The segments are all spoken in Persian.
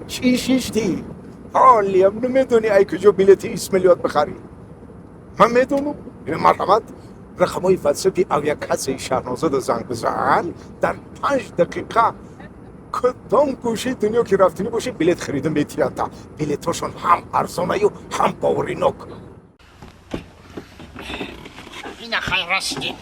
چی شیشتی؟ حالیم نمیدونی ای کجا بلیت اسمالیات بخری. من میدونم. مرحمت رقمای واتساپی آویاکاسای شاهنازه رو زنگ بزن. در 5 دقیقه کدام گوشه دنیا که رفتنی باشه بلیت خریدم به تئاتر. بلیتاشون هم ارزونای و هم باورینوک. اینا خیر راستی.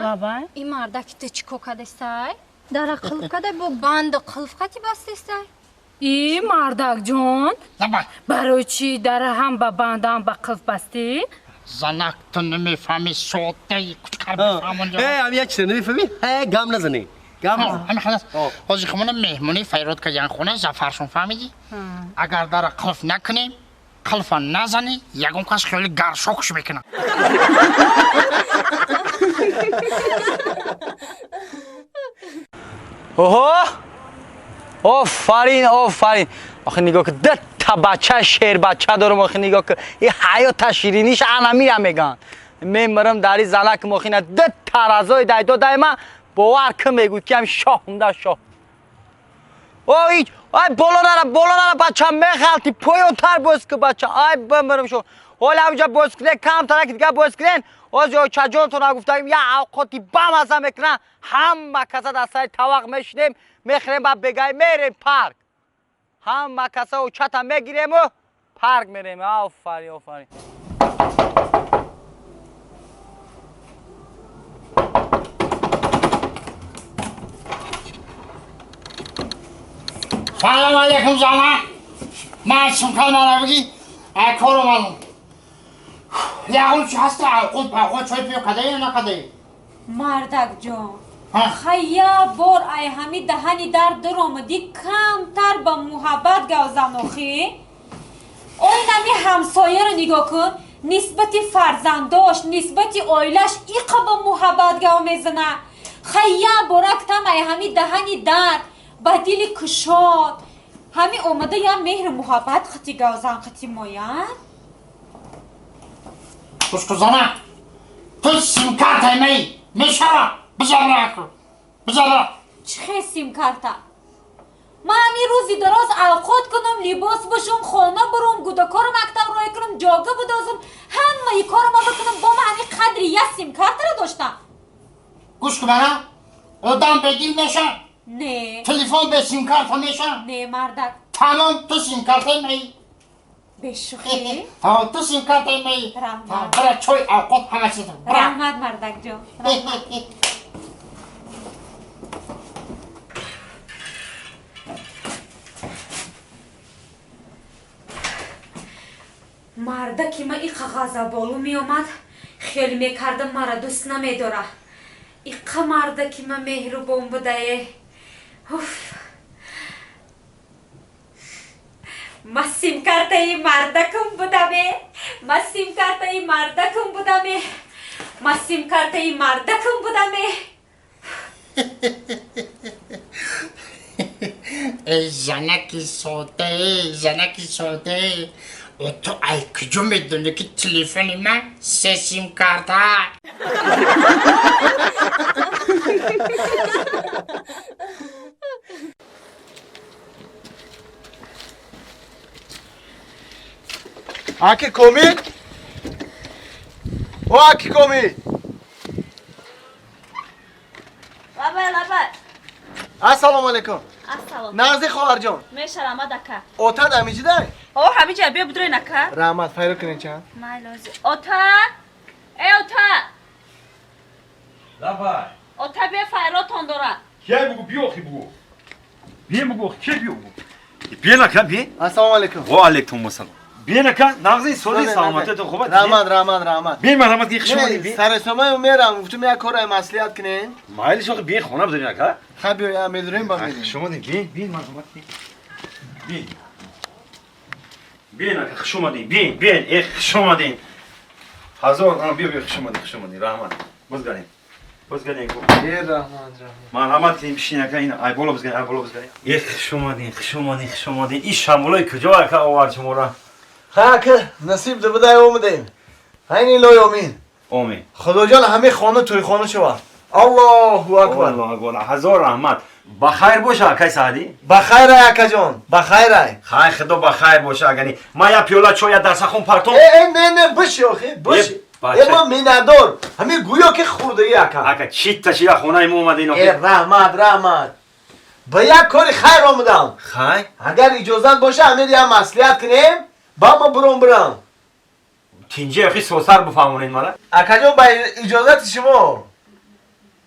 Baba, این مردکی تو چیکو کدستای؟ در قلب کده با بند قلفقتی بستستای؟ ای مردک جون برای چی در هم با بند هم با قلف بستی؟ زنک تو نمیفهمی صوتی کچکر بفهمون جا همین چیز نمیفهمی؟ گم نزنی همین خلاص حاجی خمون مهمونی فیرود که یان خونه زفرشون فهمیدی؟ اگر در قلف نکنیم قلف نزنی یکم کس خیلی گرشوکش میکنه اوه آفرین آخه نگاه که 10 تا بچه شیر بچه دارم آخه نگاه که این حیات شیرینیش انمی میگن میمرم در این زنک مخینه 10 تا رضای دایدو دایما باور که میگوید که هم شاه اوه بالا نره بچه میخالتی پایونتر باز که بچه بمرم شو حالا همینجا باز کنه کم ترک دیگه باز کنن از یا چجون تو نگفتیم یا اوقاتی بم از هم میکنن همه کسا دستای طواق میشنیم میخریم با بگای میریم پارک همه کسا و چتا میگیریم و پارک میریم آفرین سلام علیکم زمان من سمکان من بگی کارو من یه چی هست خود چای پیو کده یا نکده مردک جون خیا بار ای همی دهنی در در آمدی کمتر با محبت گوزنوخی اوی نمی همسایه رو نگاه کن نسبتی فرزنداش نسبتی آیلش ایقا با محبت گو میزنه خیا بارکتم ای همی دهنی در با دیل کشاد همی اومده یا مهر محبت خطی گوزن خطی ماید خوشکو زنه تو سیم کارت می میشوه بجا چه سیم کارت من همی روزی دراز اوقات کنم لباس بشم خانه برم گودکار مکتب رای کنم جاگه بدازم همه ای کارو ما بکنم با من همی قدری یه سیم کارت رو داشتم گوش کن منه آدم بدیل میشن نه تلفن به سیم کارت میشن نه مردک تمام تو سیم کارت می بشوخی تو سیم کارت می رحمت برای چوی اوقات همه چیز رحمت مردک جو مردکی ما ایقا غضبالو می آمد خیلی میکردم مرا دوست نمیداره ایقا مردکی ما مهربان بوده ما سیم کارت ای مردکم بودمه ما سیم کارت ای مردکم بودمه ای زنکی ساده تو ای کجا میدونی که تلفن من 3 سیم کارت Aqui comi? O aqui comi? لبا Assalamu alaikum. السلام Nazlı خواهر جان. میشرم دکا Ota da mici dai. او همیشه بیا بدروی نکا Rahmat fayro kine chan. مالوزی اوتا ای اوتا لبا اوتا بیا فایرو تندورا کی بگو بیا خی بگو کی بیا بگو بیا نکن بیا Assalamu alaikum. و علیکم السلام بیا نکن نغزی سوری سلامت تو خوبه Rahmat. بیا مرحمت کی خشمونی بیا سر سومای میرم گفتم یک کار مسئولیت کنین. مایل شو بیا خونه بدونی نکن خب یا میدونیم با میدونیم. شما بیا مرحمت بیا بیاین اکا خوش اومدین بیاین ای خوش اومدین هزار بیا خوش اومدین رحمت بزگرین یه رحمان مرحمت کنیم بشین اکا این ای بالا بزگرین ای خوش اومدین این شمولای کجا اکا آورد شما را ها که نصیب ده بدای اومدیم اینی لای امین خدا جان همه خانه توی خانه شوا الله اکبر هزار رحمت بخیر باشه اکای سعدی بخیر اکا جان بخیر خیر خدا بخیر باشه اگه ما یا پیولا چای در سخون پرتون نه بشی آخه بشی اما میندار همه گویا که خوردگی اکا چی تا خونه ما اومدین رحمت به یک کاری خیر آمدم خیر اگر اجازت باشه همه دیگه مصلحت کنیم با ما برم تینجه اخی سوسر بفهمونین مالا اکا جان با اجازت شما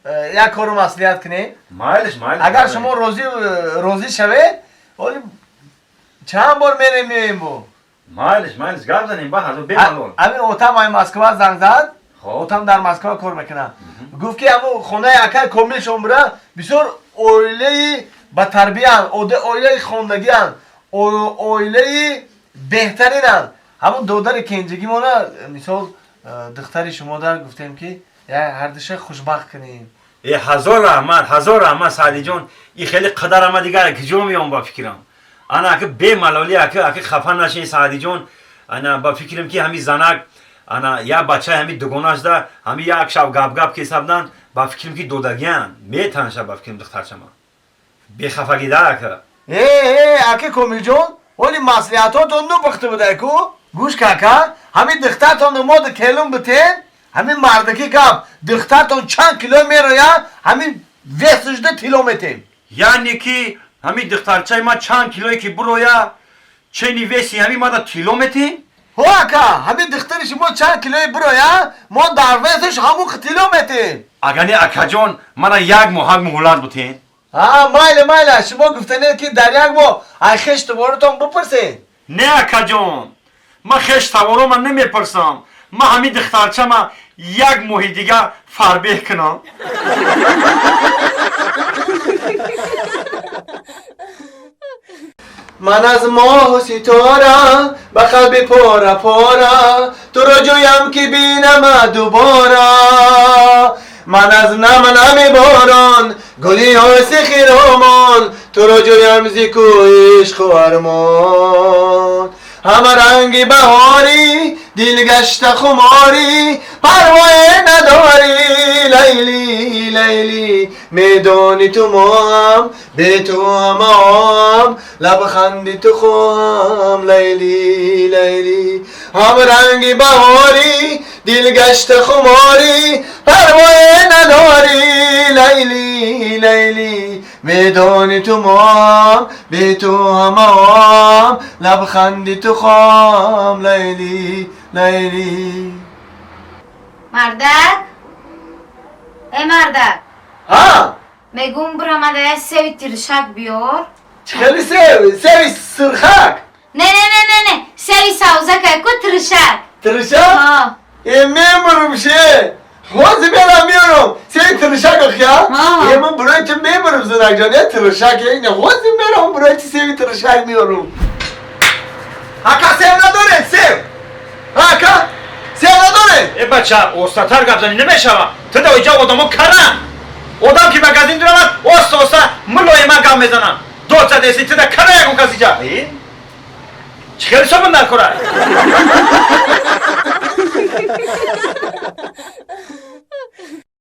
یک کارو مصلحت کنیم مایلش اگر شما روزی شوه ولی چند بار میریم بو مایلش گرد زنیم با هزار بمالون همین اوتم های مسکو زنگ زد اوتم در مسکو کار میکنه گفت که همون خونه اکای کامل شما بسیار اویله با تربیان اویله خوندگیان اویله بهترینن همون دودر کنجگی مونه مثال دختر شما در گفتیم که هر دشه خوشبخت کنیم هزار رحمت سعدی جان این خیلی قدر اما دیگر که جو میام با فکرم انا اگه به ملالی اگه خفن نشه سعدی جان انا با فکرم که همین زنک انا یا بچه همین دوگاناش ده همین یک شب گپ که سبدن با فکرم که دودگیان میتن شب با فکرم دختر شما بی خفگی ده اگه کمیل جان ولی مصلیحاتاتون نو بخته بده کو گوش کاکا همین دخترتون مود کلون بتین همین مردکی کم دخترتون چند کیلو میره یا همین 218 کیلومتر یعنی که همین دخترچه ما چند کیلویی که برویا چه نیویسی همین ما دا کیلومتر هو اکا همین دخترش ما چند کیلوی برویا ما در ویسش همون کیلومتر اگه اکا جان من یک محق مهلت بودین مایل شما گفتنید که در یک ما ای خشت بارتون بپرسین نه اکا جان ما خشت وارو من نمیپرسم ما همین دخترچه ما یک ماهی دیگه فربه کنم من از ماه و ستاره به قلب پاره تو را جویم که بینم دوباره من از نم باران گلی های سخیرامان تو را جویم زیکو عشق و ارمان همه رنگ بهاری دل گشت خماری پروای نداری لیلی میدانی تو ما هم به تو هم لبخندی تو خواهم لیلی همه رنگ بهاری دل گشت خماری پروای نداری لیلی میدانی تو ما هم به تو هم لبخندی تو خواهم لیلی مردک ای مردک ها میگم برامده سوی ترشک بیار خیلی سوی سرخک نه سوی سوزک کو ترشک ها میمرم شه خوازی میرم سوی ترشک اخیا من برای تو میمرم زنک جانه ترشک اینه خوازی میرم برای تو سوی ترشک میارم اکا سیو نداره سیو اکا سیو نداره ای بچه اوستاتر گپ زنی نمیشوه تو دا اینجا آدمو کرن آدم که مگزین درامد اوستا ملای من گم میزنم دوتا دیسی تو دا کرن یکون کسی جا چه خیلی شبن نکنه